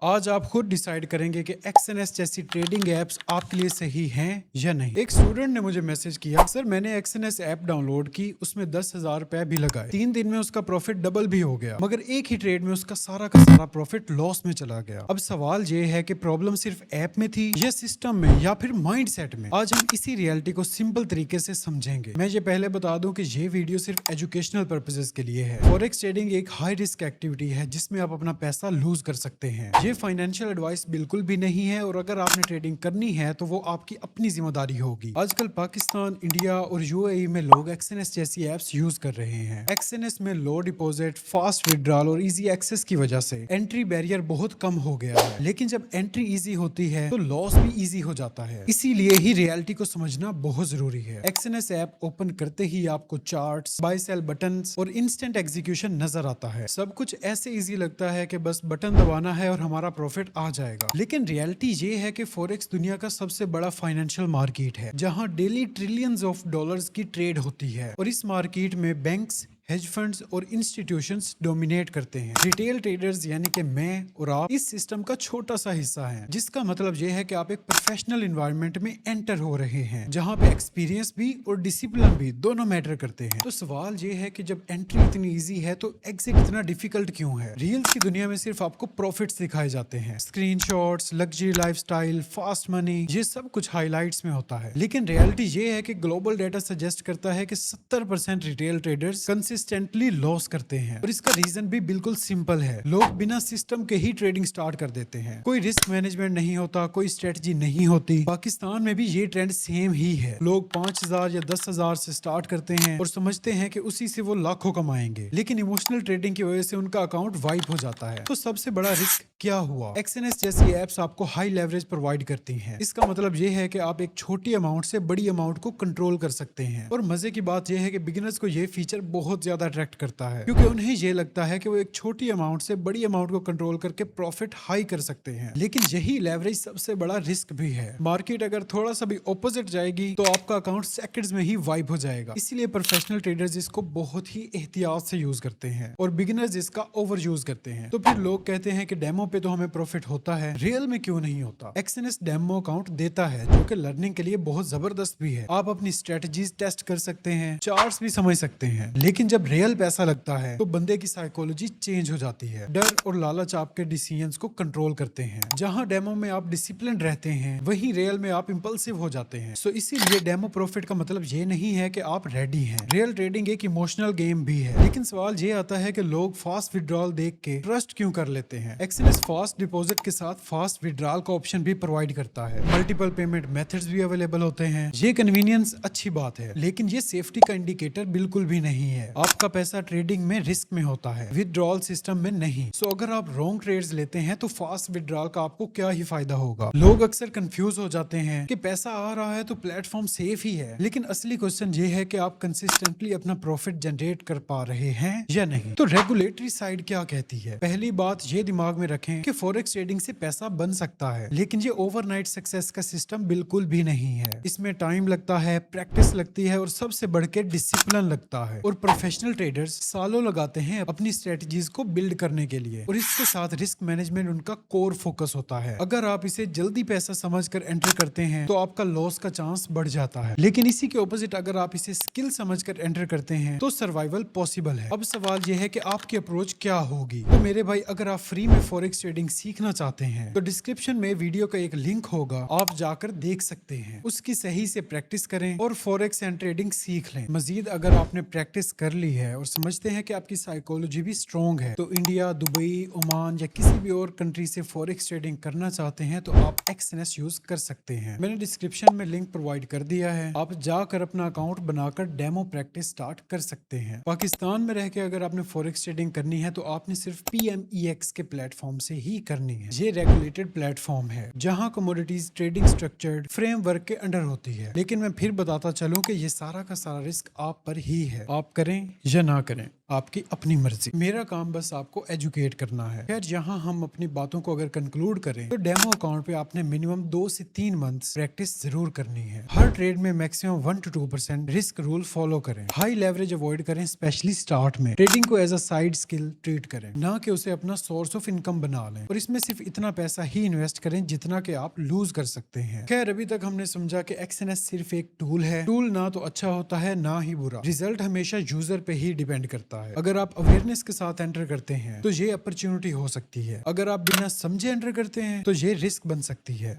आज आप खुद डिसाइड करेंगे कि एक्सएनएस जैसी ट्रेडिंग एप्स आपके लिए सही हैं या नहीं। एक स्टूडेंट ने मुझे मैसेज किया, सर मैंने एक्सएनएस ऐप डाउनलोड की, उसमें 10,000 रुपए भी लगाए, 3 दिन में उसका प्रॉफिट डबल भी हो गया, मगर एक ही ट्रेड में उसका सारा का सारा प्रॉफिट लॉस में चला गया। अब सवाल ये है कि प्रॉब्लम सिर्फ ऐप में थी या सिस्टम में या फिर माइंड सेट में। आज हम इसी रियलिटी को सिंपल तरीके से समझेंगे। मैं ये पहले बता दूं कि ये वीडियो सिर्फ एजुकेशनल पर्पसेस के लिए है। फॉरेक्स ट्रेडिंग एक हाई रिस्क एक्टिविटी है जिसमें आप अपना पैसा लूज कर सकते हैं। ये फाइनेंशियल एडवाइस बिल्कुल भी नहीं है और अगर आपने ट्रेडिंग करनी है तो वो आपकी अपनी जिम्मेदारी होगी। आजकल पाकिस्तान, इंडिया और यूएई में लोग एक्सएनएस जैसी एप्स यूज कर रहे हैं। एक्सएनएस में लो डिपॉजिट, फास्ट विड्रॉल और इजी एक्सेस की वजह से एंट्री बैरियर बहुत कम हो गया है। लेकिन जब एंट्री इजी होती है तो लॉस भी इजी हो जाता है। इसीलिए ही रियलिटी को समझना बहुत जरूरी है। एक्सएनएस ऐप ओपन करते ही आपको चार्ट्स, बाय सेल बटन्स और इंस्टेंट एग्जीक्यूशन नजर आता है। सब कुछ ऐसे इजी लगता है कि बस बटन दबाना है और हमारा प्रॉफिट आ जाएगा। लेकिन रियलिटी ये है कि फॉरेक्स दुनिया का सबसे बड़ा फाइनेंशियल मार्केट है जहां डेली ट्रिलियंस ऑफ डॉलर्स की ट्रेड होती है और इस मार्केट में बैंक्स, हेज फंड्स और इंस्टीट्यूशंस डोमिनेट करते हैं। रिटेल ट्रेडर्स यानी कि मैं और आप इस सिस्टम का छोटा सा हिस्सा हैं, जिसका मतलब यह है कि आप एक प्रोफेशनल एनवायरनमेंट में एंटर हो रहे हैं जहां पे एक्सपीरियंस भी और डिसिप्लिन भी दोनों मैटर करते हैं। तो सवाल ये है कि जब एंट्री इतनी इजी है तो एग्जिट इतना डिफिकल्ट क्यों है? रील्स की दुनिया में सिर्फ आपको प्रॉफिट्स दिखाए जाते हैं, screenshots, luxury lifestyle, fast money, ये सब कुछ हाईलाइट्स में होता है। लेकिन रियलिटी ये है कि ग्लोबल डेटा सजेस्ट करता है कि 70% रिटेल ट्रेडर्स कंसिस्टेंटली लॉस करते हैं और इसका रीजन भी बिल्कुल सिंपल है। लोग बिना सिस्टम के ही ट्रेडिंग स्टार्ट कर देते हैं। कोई रिस्क मैनेजमेंट नहीं होता, कोई स्ट्रेटजी नहीं होती। पाकिस्तान में भी ये ट्रेंड सेम ही है। लोग 5,000 या 10,000 से स्टार्ट करते हैं और समझते हैं कि उसी से वो लाखों कमाएंगे, लेकिन इमोशनल ट्रेडिंग की वजह से उनका अकाउंट वाइप हो जाता है। तो सबसे बड़ा रिस्क क्या हुआ? एक्सएनएस जैसी एप्स आपको हाई लेवरेज प्रोवाइड करती हैं। इसका मतलब ये है कि आप एक छोटी अमाउंट से बड़ी अमाउंट को कंट्रोल कर सकते हैं। और मजे की बात यह है कि बिगिनर्स को ये फीचर बहुत ज्यादा अट्रैक्ट करता है, क्योंकि उन्हें ये लगता है कि वो एक छोटी अमाउंट से बड़ी अमाउंट को कंट्रोल करके प्रॉफिट हाई कर सकते हैं। लेकिन यही लेवरेज सबसे बड़ा रिस्क भी है। मार्केट अगर थोड़ा सा भी ऑपोजिट जाएगी तो आपका अकाउंट सेकंड्स में ही वाइप हो जाएगा। इसीलिए प्रोफेशनल ट्रेडर्स इसको बहुत ही एहतियात से यूज करते हैं और बिगिनर्स इसका ओवर यूज करते हैं। तो फिर लोग कहते हैं कि डेमो पे तो हमें प्रॉफिट होता है, रियल में क्यों नहीं होता? एक्सएनएस डेमो अकाउंट देता है जो कि लर्निंग के लिए बहुत जबरदस्त भी है। आप अपनी स्ट्रेटजीज टेस्ट कर सकते हैं, चार्ट्स भी समझ सकते हैं। लेकिन जब रियल पैसा लगता है तो बंदे की साइकोलॉजी चेंज हो जाती है। डर और लालच आपके डिसीजंस को कंट्रोल करते हैं। जहां डेमो में आप डिसिप्लिन रहते हैं, वहीं रियल में आप इंपल्सिव हो जाते हैं। सो इसीलिए डेमो प्रॉफिट का मतलब ये नहीं है कि आप रेडी हैं। रियल ट्रेडिंग एक इमोशनल गेम भी है। लेकिन सवाल ये आता है कि लोग फास्ट विड्रॉल देख के ट्रस्ट क्यों कर लेते हैं? एक्सएनएस फास्ट डिपॉजिट के साथ फास्ट विड्रॉल का ऑप्शन भी प्रोवाइड करता है। मल्टीपल पेमेंट मेथड्स भी अवेलेबल होते हैं। ये कन्वीनियंस अच्छी बात है, लेकिन ये सेफ्टी का इंडिकेटर बिल्कुल भी नहीं है। आपका पैसा ट्रेडिंग में रिस्क में होता है, विड्रॉल सिस्टम में नहीं। सो अगर आप रॉन्ग ट्रेड्स लेते हैं तो फास्ट विड्रॉल का आपको क्या ही फायदा होगा? लोग अक्सर कंफ्यूज हो जाते हैं कि पैसा आ रहा है तो प्लेटफॉर्म सेफ ही है, लेकिन असली क्वेश्चन ये है कि आप कंसिस्टेंटली अपना प्रॉफिट जनरेट कर पा रहे हैं या नहीं। तो रेगुलेटरी साइड क्या कहती है? पहली बात ये दिमाग में रखें कि फॉरेक्स ट्रेडिंग से पैसा बन सकता है, लेकिन ये ओवरनाइट सक्सेस का सिस्टम बिल्कुल भी नहीं है। इसमें टाइम लगता है, प्रैक्टिस लगती है और सबसे बढ़ के डिसिप्लिन लगता है। और प्रोफेशनल ट्रेडर्स सालों लगाते हैं अपनी स्ट्रेटजीज को बिल्ड करने के लिए और इसके साथ रिस्क मैनेजमेंट उनका कोर फोकस होता है। अगर आप इसे जल्दी पैसा समझकर एंटर करते हैं तो आपका लॉस का चांस बढ़ जाता है, लेकिन इसी के ऑपोजिट अगर आप इसे स्किल समझकर एंटर करते हैं तो सर्वाइवल पॉसिबल है। अब सवाल यह है कि आपकी अप्रोच क्या होगी? तो मेरे भाई, अगर आप फ्री में फॉरेक्स ट्रेडिंग सीखना चाहते हैं तो डिस्क्रिप्शन में वीडियो का एक लिंक होगा, आप जाकर देख सकते हैं। उसकी सही से प्रैक्टिस करें और फॉरेक्स एंड ट्रेडिंग सीख लें। मजीद अगर आपने प्रैक्टिस कर ली है और समझते हैं कि आपकी साइकोलॉजी भी स्ट्रॉन्ग है तो इंडिया, दुबई, ओमान या किसी भी और कंट्री से फॉरेक्स ट्रेडिंग करना चाहते हैं तो आप एक्सएनएस यूज कर सकते हैं। मैंने डिस्क्रिप्शन में लिंक प्रोवाइड कर दिया है, आप जाकर अपना अकाउंट बनाकर डेमो प्रैक्टिस स्टार्ट कर सकते हैं। पाकिस्तान में रह के अगर आपने फॉरेक्स ट्रेडिंग करनी है तो आपने सिर्फ PMEX के प्लेटफॉर्म से ही करनी है। ये रेगुलेटेड प्लेटफॉर्म है जहां कमोडिटीज ट्रेडिंग स्ट्रक्चर्ड फ्रेमवर्क के अंडर होती है। लेकिन मैं फिर बताता चलूं कि ये सारा का सारा रिस्क आप पर ही है। आप करें या ना करें, आपकी अपनी मर्जी। मेरा काम बस आपको एजुकेट करना है। खैर, यहाँ हम अपनी बातों को अगर कंक्लूड करें तो डेमो अकाउंट पे आपने मिनिमम 2 से 3 मंथ्स प्रैक्टिस जरूर करनी है। हर ट्रेड में maximum 1 to 2% risk rule follow करें। हाई लेवरेज अवॉइड करें, स्पेशली स्टार्ट में। ट्रेडिंग को as a side skill treat करें, ना कि उसे अपना सोर्स ऑफ इनकम बना लें। और इसमें सिर्फ इतना पैसा ही इन्वेस्ट करें जितना कि आप लूज कर सकते हैं। खैर, अभी तक हमने समझा कि XNS सिर्फ एक टूल है। टूल ना तो अच्छा होता है ना ही बुरा। रिजल्ट हमेशा यूजर पे ही डिपेंड करता है। अगर आप अवेयरनेस के साथ एंटर करते हैं तो ये अपॉर्चुनिटी हो सकती है। अगर आप बिना समझे एंटर करते हैं तो ये रिस्क बन सकती है।